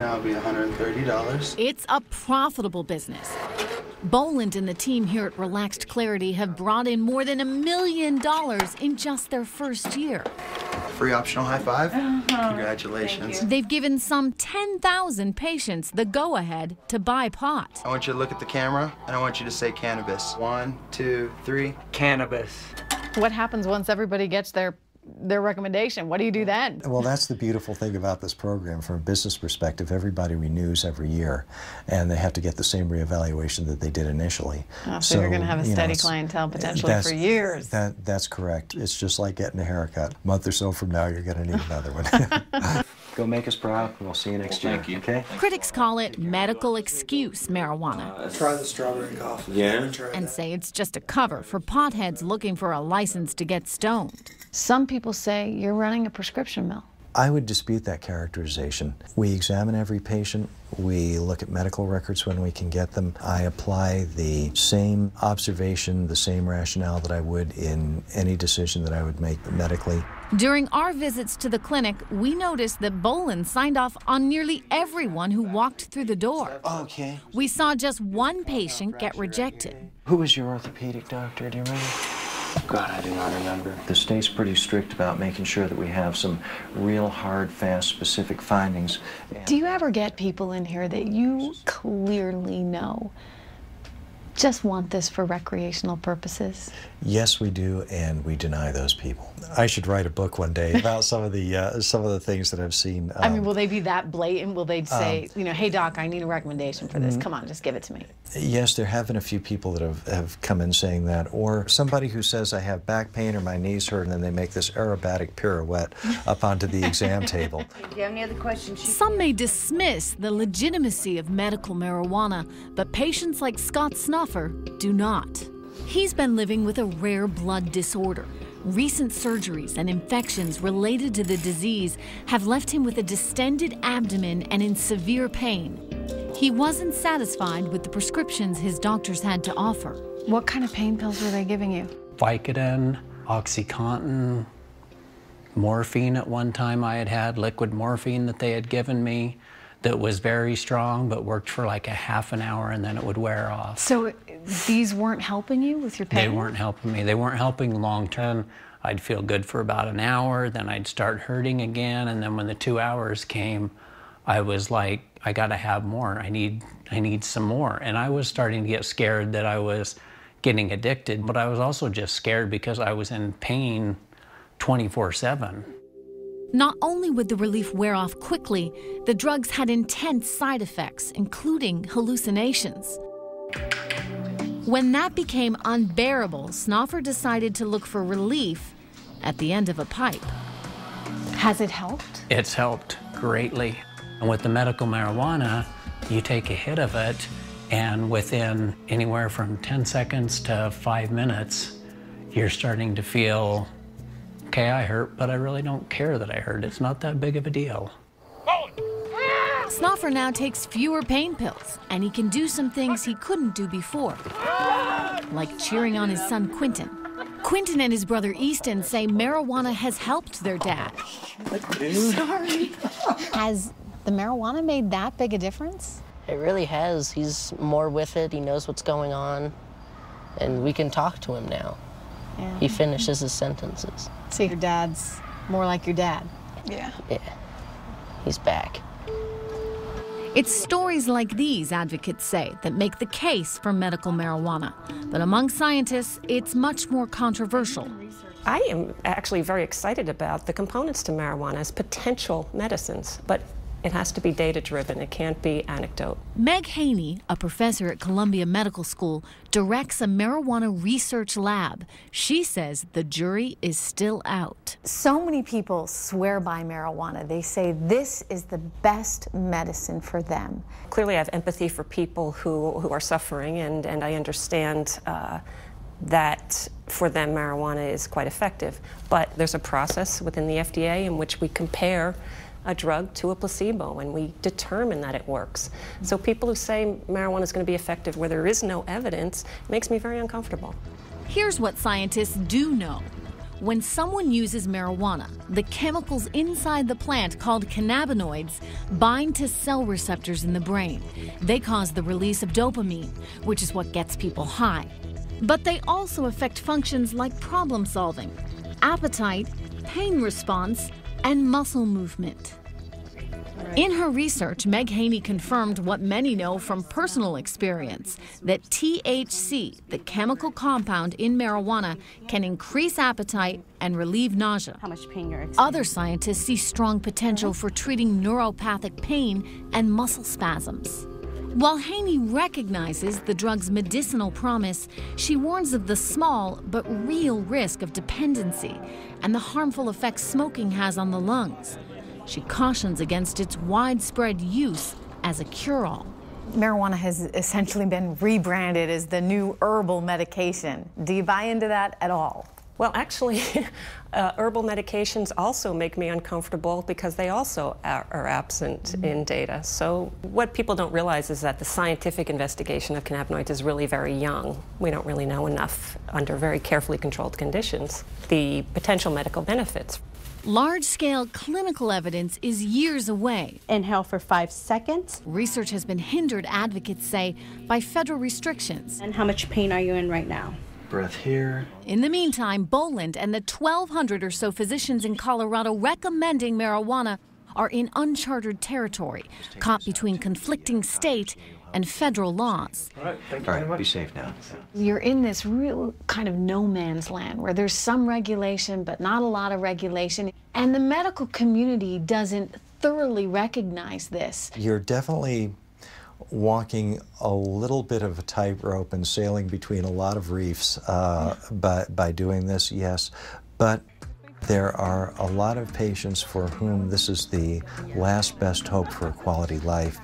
Now it'll be $130. It's a profitable business. Boland and the team here at Relaxed Clarity have brought in more than $1 million in just their first year. Free optional high five. Congratulations. They've given some 10,000 patients the go-ahead to buy pot. I want you to look at the camera, and I want you to say cannabis. 1, 2, 3. Cannabis. What happens once everybody gets their recommendation? What do you do then? Well, that's the beautiful thing about this program. From a business perspective, everybody renews every year, and they have to get the same reevaluation that they did initially. Oh, so you're going to have a steady clientele potentially for years. That's correct. It's just like getting a haircut. A month or so from now, you're going to need another one. Go make us proud, and we'll see you next year. Thank you. Okay? Critics call it medical excuse marijuana. Try the strawberry coffee. Yeah? And say it's just a cover for potheads looking for a license to get stoned. Some people say you're running a prescription mill. I would dispute that characterization. We examine every patient. We look at medical records when we can get them. I apply the same observation, the same rationale that I would in any decision that I would make medically. During our visits to the clinic, we noticed that Boland signed off on nearly everyone who walked through the door. Okay. We saw just one patient get rejected. Who was your orthopedic doctor? Do you remember? God, I do not remember. The state's pretty strict about making sure that we have some real hard, fast, specific findings. Do you ever get people in here that you clearly know just want this for recreational purposes? Yes, we do, and we deny those people. I should write a book one day about some of the things that I've seen. I mean, will they be that blatant? Will they say, you know, hey doc, I need a recommendation for this. Come on, just give it to me. Yes, there have been a few people that have come in saying that, or somebody who says I have back pain or my knees hurt, and then they make this aerobatic pirouette up onto the exam table. Do you have any other questions? Some may dismiss the legitimacy of medical marijuana, but patients like Scott Snuffer do not. He's been living with a rare blood disorder. Recent surgeries and infections related to the disease have left him with a distended abdomen and in severe pain. He wasn't satisfied with the prescriptions his doctors had to offer. What kind of pain pills were they giving you? Vicodin, OxyContin, morphine at one time I had liquid morphine that they had given me that was very strong but worked for like a half an hour and then it would wear off. So these weren't helping you with your pain? They weren't helping me. They weren't helping long term. I'd feel good for about an hour, then I'd start hurting again, and then when the 2 hours came, I was like, I gotta have more. I need some more. And I was starting to get scared that I was getting addicted, but I was also just scared because I was in pain 24/7. Not only would the relief wear off quickly, the drugs had intense side effects, including hallucinations. When that became unbearable, Snoffer decided to look for relief at the end of a pipe. Has it helped? It's helped greatly. And with the medical marijuana, you take a hit of it, and within anywhere from 10 seconds to 5 minutes, you're starting to feel, okay, I hurt, but I really don't care that I hurt. It's not that big of a deal. Snoffer now takes fewer pain pills, and he can do some things he couldn't do before, like cheering on his son Quentin. Quentin and his brother Easton say marijuana has helped their dad. Sorry. Has the marijuana made that big a difference? It really has. He's more with it. He knows what's going on, and we can talk to him now. Yeah. He finishes his sentences. So your dad's more like your dad? Yeah. Yeah. He's back. It's stories like these, advocates say, that make the case for medical marijuana. But among scientists, it's much more controversial. I am actually very excited about the components to marijuana as potential medicines, but it has to be data-driven. It can't be anecdote. Meg Haney, a professor at Columbia Medical School, directs a marijuana research lab. She says the jury is still out. So many people swear by marijuana. They say this is the best medicine for them. Clearly, I have empathy for people who are suffering, and I understand that for them marijuana is quite effective. But there's a process within the FDA in which we compare a drug to a placebo, and we determine that it works. So people who say marijuana is going to be effective where there is no evidence makes me very uncomfortable. Here's what scientists do know. When someone uses marijuana, the chemicals inside the plant called cannabinoids bind to cell receptors in the brain. They cause the release of dopamine, which is what gets people high. But they also affect functions like problem solving, appetite, pain response, and muscle movement. In her research, Meg Haney confirmed what many know from personal experience, that THC, the chemical compound in marijuana, can increase appetite and relieve nausea. How much pain you're experiencing. Other scientists see strong potential for treating neuropathic pain and muscle spasms. While Haney recognizes the drug's medicinal promise, she warns of the small but real risk of dependency and the harmful effects smoking has on the lungs. She cautions against its widespread use as a cure-all. Marijuana has essentially been rebranded as the new herbal medication. Do you buy into that at all? Well, actually, herbal medications also make me uncomfortable because they also are absent in data. So what people don't realize is that the scientific investigation of cannabinoids is really very young. We don't really know enough under very carefully controlled conditions the potential medical benefits. Large-scale clinical evidence is years away. Inhale for 5 seconds. Research has been hindered, advocates say, by federal restrictions. And how much pain are you in right now? Breath here. In the meantime, Boland and the 1,200 or so physicians in Colorado recommending marijuana are in uncharted territory, caught between conflicting state and federal laws. All right, be safe now. You're in this real kind of no man's land where there's some regulation, but not a lot of regulation. And the medical community doesn't thoroughly recognize this. You're definitely walking a little bit of a tightrope and sailing between a lot of reefs by doing this, yes. But there are a lot of patients for whom this is the last best hope for a quality life.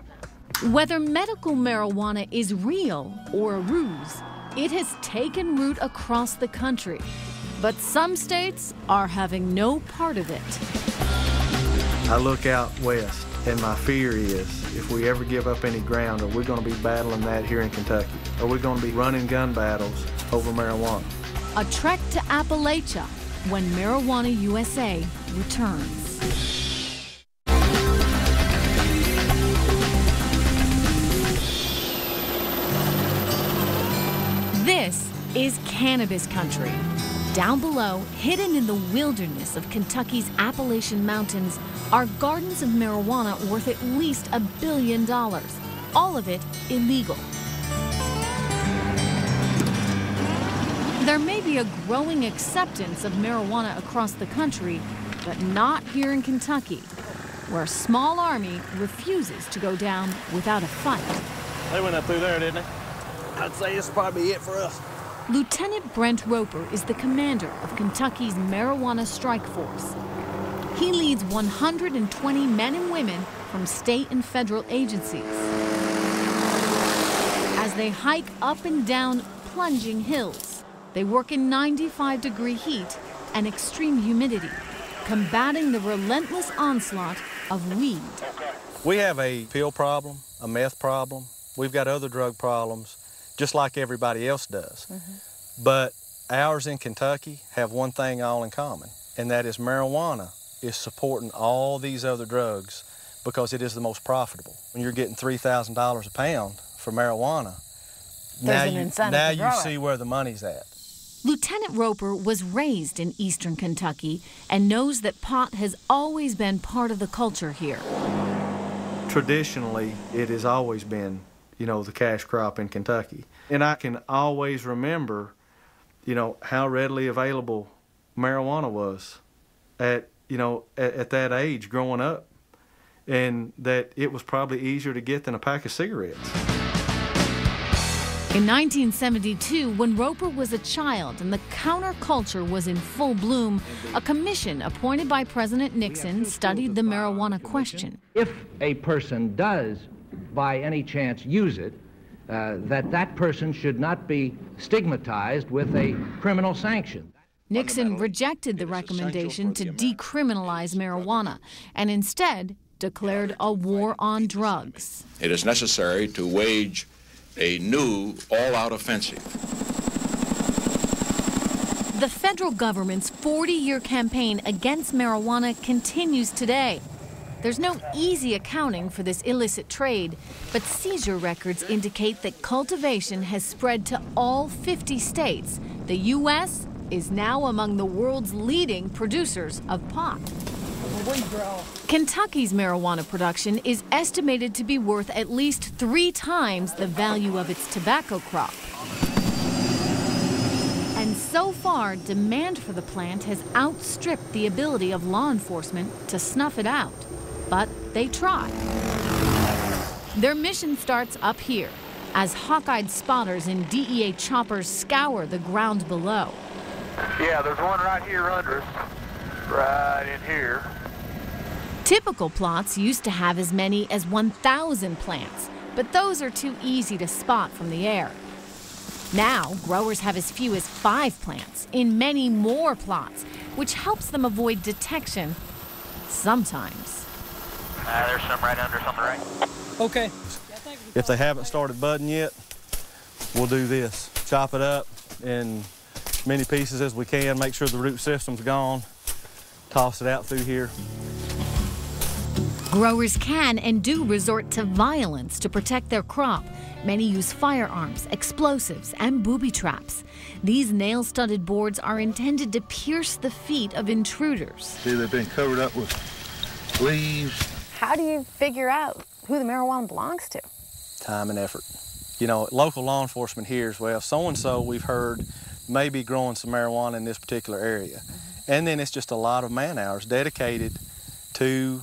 Whether medical marijuana is real or a ruse, it has taken root across the country. But some states are having no part of it. I look out west, and my fear is if we ever give up any ground, are we going to be battling that here in Kentucky? Are we going to be running gun battles over marijuana? A trek to Appalachia when Marijuana USA returns. This is cannabis country. Down below, hidden in the wilderness of Kentucky's Appalachian Mountains, are gardens of marijuana worth at least $1 billion. All of it illegal. There may be a growing acceptance of marijuana across the country, but not here in Kentucky, where a small army refuses to go down without a fight. They went up through there, didn't they? I'd say this will probably be it for us. Lieutenant Brent Roper is the commander of Kentucky's marijuana strike force. He leads 120 men and women from state and federal agencies as they hike up and down plunging hills. They work in 95-degree heat and extreme humidity, combating the relentless onslaught of weed. We have a pill problem, a meth problem. We've got other drug problems, just like everybody else does. But ours in Kentucky have one thing all in common, and that is marijuana is supporting all these other drugs because it is the most profitable. When you're getting $3,000 a pound for marijuana, now you see where the money's at. Lieutenant Roper was raised in eastern Kentucky and knows that pot has always been part of the culture here. Traditionally, it has always been, you know, the cash crop in Kentucky. And I can always remember, you know, how readily available marijuana was at that age growing up, and that it was probably easier to get than a pack of cigarettes. In 1972, when Roper was a child and the counterculture was in full bloom, a commission appointed by President Nixon studied the marijuana question. If a person does, by any chance, use it, that person should not be stigmatized with a criminal sanction. Nixon rejected the recommendation to decriminalize marijuana and instead declared a war on drugs. It is necessary to wage a new all-out offensive. The federal government's 40-year campaign against marijuana continues today. There's no easy accounting for this illicit trade, but seizure records indicate that cultivation has spread to all 50 states. The U.S. is now among the world's leading producers of pot. Kentucky's marijuana production is estimated to be worth at least 3 times the value of its tobacco crop. And so far, demand for the plant has outstripped the ability of law enforcement to snuff it out. But they try. Their mission starts up here, as hawk-eyed spotters and DEA choppers scour the ground below. Yeah, there's one right here under us, right in here. Typical plots used to have as many as 1,000 plants, but those are too easy to spot from the air. Now, growers have as few as 5 plants in many more plots, which helps them avoid detection sometimes. There's some right under us on the right. Okay. If they haven't started budding yet, we'll do this. Chop it up in as many pieces as we can, make sure the root system's gone, toss it out through here. Growers can and do resort to violence to protect their crop. Many use firearms, explosives, and booby traps. These nail-studded boards are intended to pierce the feet of intruders. See, they've been covered up with leaves. How do you figure out who the marijuana belongs to? Time and effort. You know, local law enforcement hears, well, so-and-so we've heard may be growing some marijuana in this particular area. And then it's just a lot of man-hours dedicated to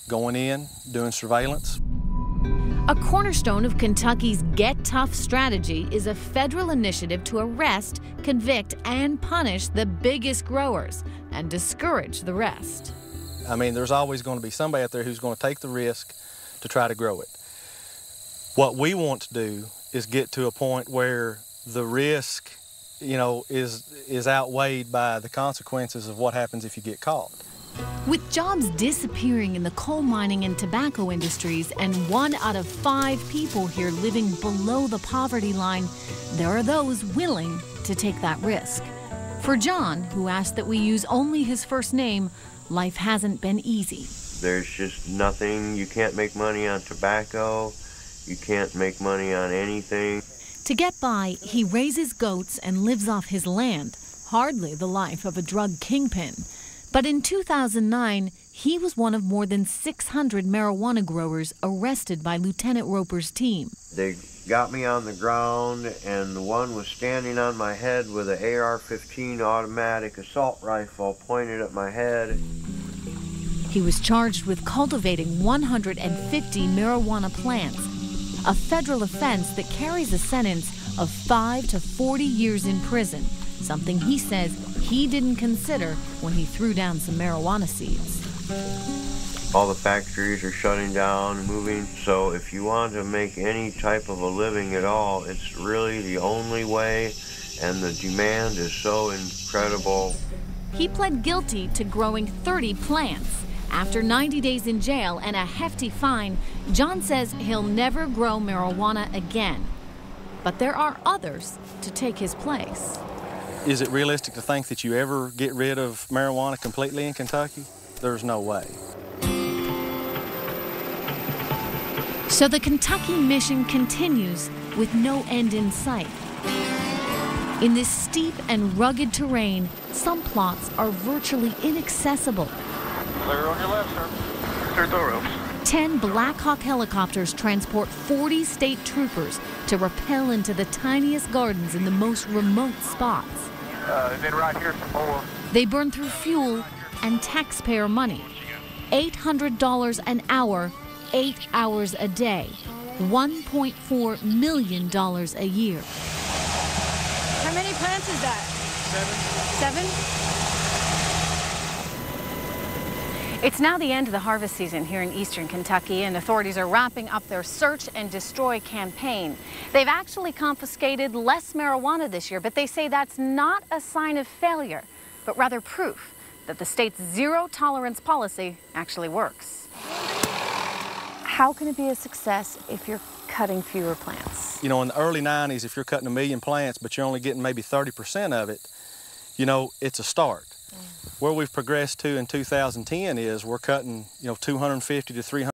going in, doing surveillance. A cornerstone of Kentucky's Get Tough strategy is a federal initiative to arrest, convict, and punish the biggest growers and discourage the rest. I mean, there's always going to be somebody out there who's going to take the risk to try to grow it. What we want to do is get to a point where the risk, you know, is outweighed by the consequences of what happens if you get caught. With jobs disappearing in the coal mining and tobacco industries and 1 out of 5 people here living below the poverty line, there are those willing to take that risk. For John, who asked that we use only his first name, life hasn't been easy. There's just nothing. You can't make money on tobacco. You can't make money on anything. To get by, he raises goats and lives off his land, hardly the life of a drug kingpin. But in 2009, he was one of more than 600 marijuana growers arrested by Lieutenant Roper's team. They got me on the ground, and the one was standing on my head with an AR-15 automatic assault rifle pointed at my head. He was charged with cultivating 150 marijuana plants, a federal offense that carries a sentence of 5 to 40 years in prison, something he says he didn't consider when he threw down some marijuana seeds. All the factories are shutting down and moving, so if you want to make any type of a living at all, it's really the only way, and the demand is so incredible. He pled guilty to growing 30 plants. After 90 days in jail and a hefty fine, John says he'll never grow marijuana again. But there are others to take his place. Is it realistic to think that you ever get rid of marijuana completely in Kentucky? There's no way. So the Kentucky mission continues with no end in sight. In this steep and rugged terrain, some plots are virtually inaccessible. Clear on your left, sir. Clear the ropes. 10 Black Hawk helicopters transport 40 state troopers to rappel into the tiniest gardens in the most remote spots. Then right here some more. They burn through fuel and taxpayer money. $800 an hour, 8 hours a day. $1.4 million a year. How many plants is that? 7. It's now the end of the harvest season here in eastern Kentucky, and authorities are wrapping up their search and destroy campaign. They've actually confiscated less marijuana this year, but they say that's not a sign of failure, but rather proof that the state's zero tolerance policy actually works. How can it be a success if you're cutting fewer plants? You know, in the early 90s, if you're cutting 1 million plants, but you're only getting maybe 30% of it, you know, it's a start. Where we've progressed to in 2010 is we're cutting, you know, 250 to 300